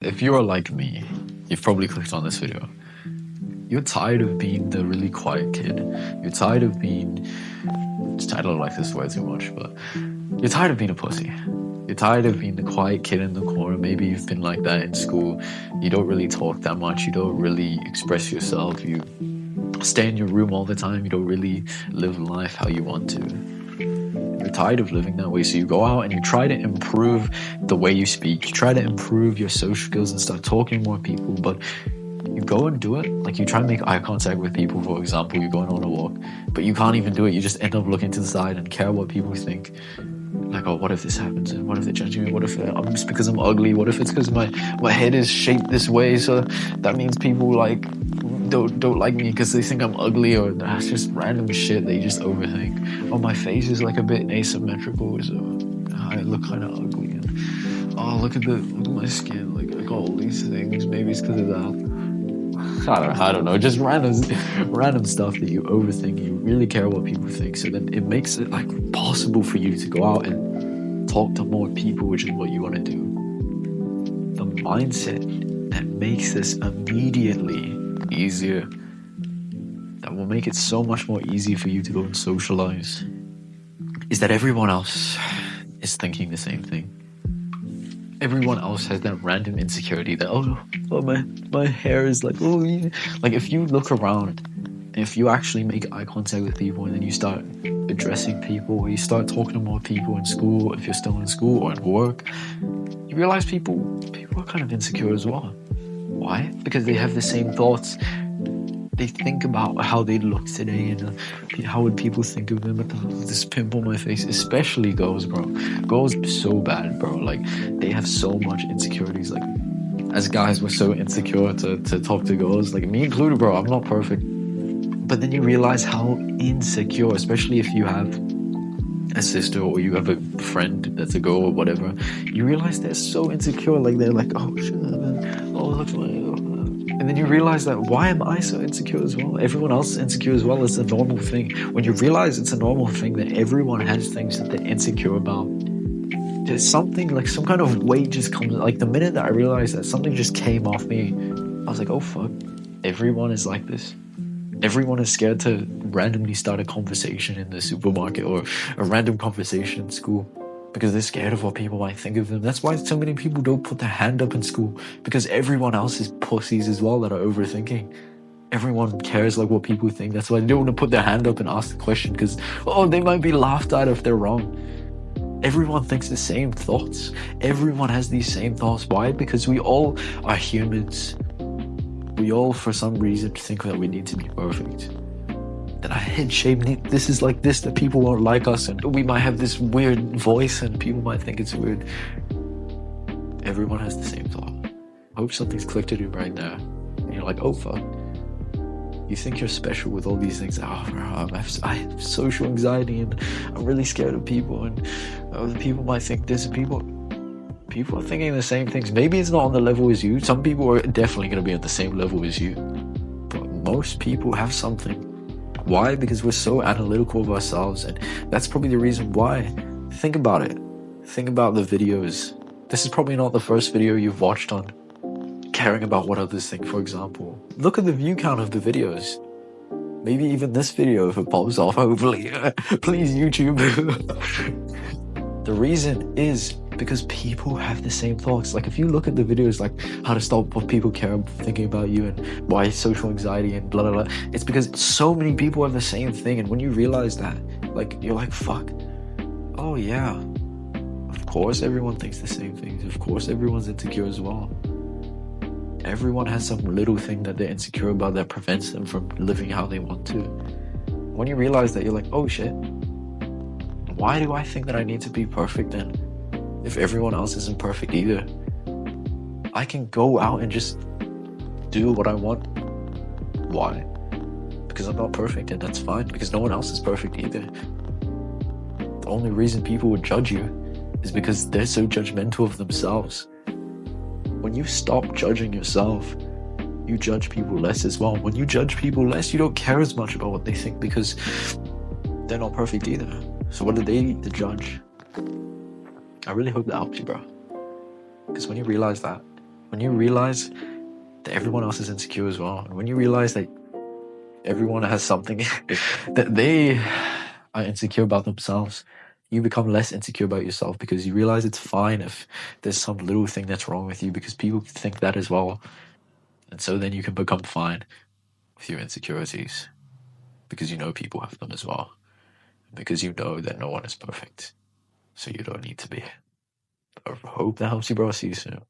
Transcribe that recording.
If you're like me, you've probably clicked on this video. You're tired of being the really quiet kid. You're tired of being... I don't like this word too much, but you're tired of being a pussy. You're tired of being the quiet kid in the corner. Maybe you've been like that in school. You don't really talk that much. You don't really express yourself. You stay in your room all the time. You don't really live life how you want to. You're tired of living that way, so you go out and you try to improve the way you speak. You try to improve your social skills and start talking to more people, but you go and do it. Like, you try to make eye contact with people, for example. You're going on a walk, but you can't even do it. You just end up looking to the side and care what people think. Like, oh, what if this happens? And what if they're judging me? What if it's because I'm ugly? What if it's because my head is shaped this way, so that means people like don't like me because they think I'm ugly? Or that's just random shit they just overthink. Oh, my face is like a bit asymmetrical, so I look kind of ugly. And oh, look at my skin, like all these things. Maybe it's because of that. I don't know, just random stuff that you overthink. You really care what people think, so then it makes it like possible for you to go out and talk to more people, which is what you want to do. The mindset that makes this immediately easier, that will make it so much more easy for you to go and socialize, is that everyone else is thinking the same thing. Everyone else has that random insecurity that, oh my hair is like, oh yeah. Like, if you look around, if you actually make eye contact with people and then you start addressing people, or you start talking to more people in school, if you're still in school or at work, you realize people are kind of insecure as well. Why? Because they have the same thoughts. They think about how they look today and how would people think of them with this pimple on my face. Especially girls, bro. Girls are so bad, bro. Like, they have so much insecurities. Like, as guys, we're so insecure to talk to girls. Like, me included, bro. I'm not perfect. But then you realize how insecure, especially if you have a sister or you have a friend that's a girl or whatever, you realize they're so insecure. Like, they're like, oh shit, man. Oh, look at my... And then you realize that, why am I so insecure as well? Everyone else is insecure as well. It's a normal thing. When you realize it's a normal thing that everyone has things that they're insecure about, there's something, like some kind of weight just comes. Like, the minute that I realized that, something just came off me. I was like, oh fuck, everyone is like this. Everyone is scared to randomly start a conversation in the supermarket or a random conversation in school, because they're scared of what people might think of them. That's why so many people don't put their hand up in school, because everyone else is pussies as well that are overthinking. Everyone cares like what people think. That's why they don't want to put their hand up and ask the question, because, oh, they might be laughed at if they're wrong. Everyone thinks the same thoughts. Everyone has these same thoughts. Why? Because we all are humans. We all, for some reason, think that we need to be perfect. That our head shape, this is like this, that people won't like us, and we might have this weird voice and people might think it's weird. Everyone has the same thought. I hope something's clicked at you right now and you're like, oh fuck, you think you're special with all these things. Oh bro, I have social anxiety and I'm really scared of people, and other people might think this, and people are thinking the same things. Maybe it's not on the level as you. Some people are definitely going to be at the same level as you, but most people have something. Why? Because we're so analytical of ourselves, and that's probably the reason why. Think about it. Think about the videos. This is probably not the first video you've watched on caring about what others think, for example. Look at the view count of the videos. Maybe even this video, if it pops off, hopefully. Please, YouTube. The reason is because people have the same thoughts. Like, if you look at the videos, like how to stop what people care thinking about you and why social anxiety and blah blah blah, it's because so many people have the same thing. And when you realize that, like, you're like, fuck, oh yeah, of course everyone thinks the same things. Of course everyone's insecure as well. Everyone has some little thing that they're insecure about that prevents them from living how they want to. When you realize that, you're like, oh shit, why do I think that I need to be perfect then? If everyone else isn't perfect either, I can go out and just do what I want. Why? Because I'm not perfect, and that's fine, because no one else is perfect either. The only reason people would judge you is because they're so judgmental of themselves. When you stop judging yourself, you judge people less as well. When you judge people less, you don't care as much about what they think, because they're not perfect either. So what do they need to judge? I really hope that helps you, bro. Because when you realize that, when you realize that everyone else is insecure as well, and when you realize that everyone has something that they are insecure about themselves, you become less insecure about yourself because you realize it's fine if there's some little thing that's wrong with you because people think that as well. And so then you can become fine with your insecurities because you know people have them as well. Because you know that no one is perfect. So you don't need to be. I hope that helps you, bro. See you soon.